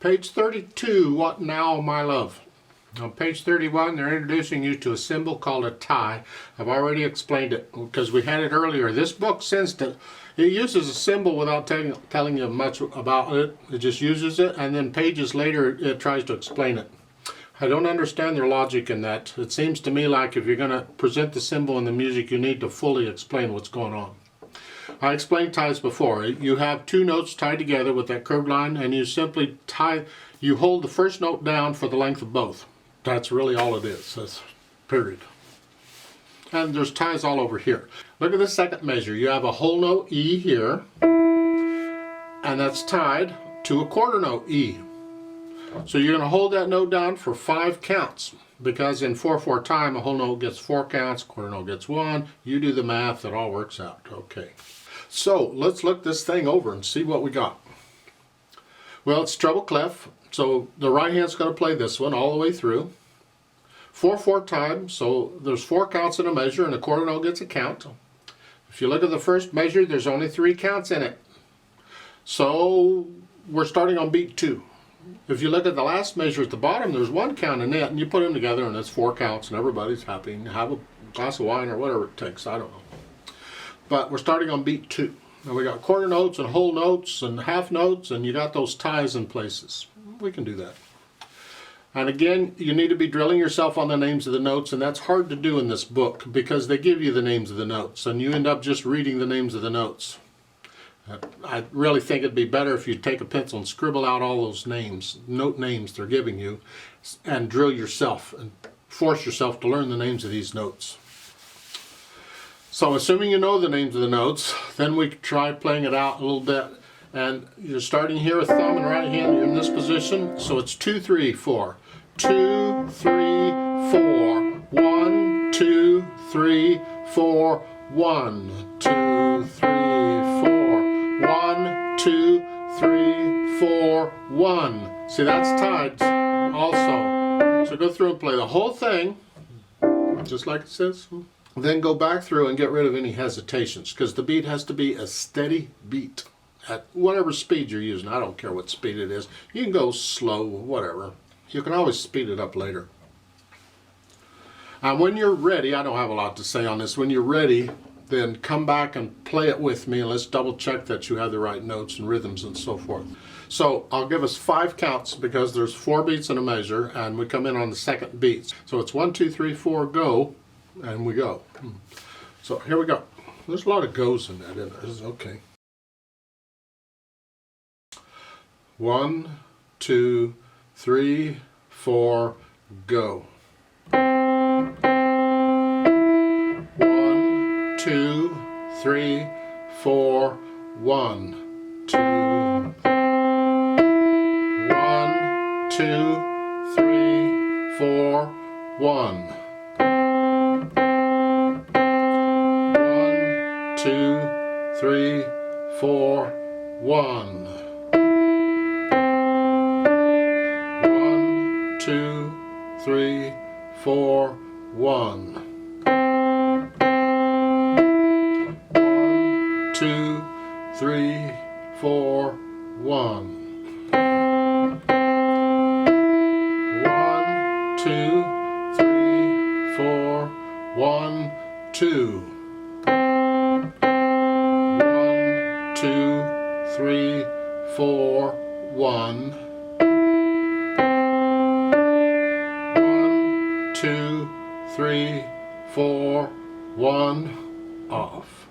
Page 32, What Now, My Love? On page 31, they're introducing you to a symbol called a tie. I've already explained it because we had it earlier. This book it uses a symbol without telling you much about it. It just uses it, and then pages later it tries to explain it. I don't understand their logic in that. It seems to me like if you're going to present the symbol in the music, you need to fully explain what's going on. I explained ties before. You have two notes tied together with that curved line, and you simply you hold the first note down for the length of both. That's really all it is. That's period. And there's ties all over here. Look at the second measure. You have a whole note E here, and that's tied to a quarter note E. So you're going to hold that note down for 5 counts, because in 4/4 time, a whole note gets 4 counts, quarter note gets 1. You do the math, it all works out. Okay. So let's look this thing over and see what we got. Well, it's treble clef, so the right hand's going to play this one all the way through. 4/4 time, so there's 4 counts in a measure, and a quarter note gets a count. If you look at the first measure, there's only 3 counts in it. So we're starting on beat 2. If you look at the last measure at the bottom, there's 1 count in it, and you put them together, and it's 4 counts, and everybody's happy. And have a glass of wine or whatever it takes, I don't know. But we're starting on beat 2. Now we got quarter notes and whole notes and half notes, and you got those ties in places. We can do that. And again, you need to be drilling yourself on the names of the notes, and that's hard to do in this book because they give you the names of the notes, and you end up just reading the names of the notes. I really think it'd be better if you take a pencil and scribble out all those names, note names they're giving you, and drill yourself and force yourself to learn the names of these notes. So assuming you know the names of the notes, then we try playing it out a little bit. And you're starting here with thumb and right hand. You're in this position, so it's 2, 3, 4. 2, 3, 4. 1, 2, 3, 4. 1, 2, 3, 4. 1, 2, 3, 4, 1. See, that's tied also. So go through and play the whole thing, just like it says. Then go back through and get rid of any hesitations, because the beat has to be a steady beat at whatever speed you're using. I don't care what speed it is. You can go slow, whatever. You can always speed it up later. And when you're ready, I don't have a lot to say on this. When you're ready, then come back and play it with me, and let's double check that you have the right notes and rhythms and so forth. So I'll give us 5 counts because there's 4 beats in a measure, and we come in on the second beat. So it's 1, 2, 3, 4, go. And we go. So here we go. There's a lot of goes in that, isn't there? This is okay. 1, 2, 3, 4, go. 1, 2, 3, 4, 1, 2. 1, 2, 3, 4, 1. 2, 3, 4, 1. 1, 2, 3, 4, 1. 1, 2, 3, 4, 1. 1, 2, 3, 4, 1, 2. 2, 3, 4, 1. 1, 2, 3, 4, 1. Off.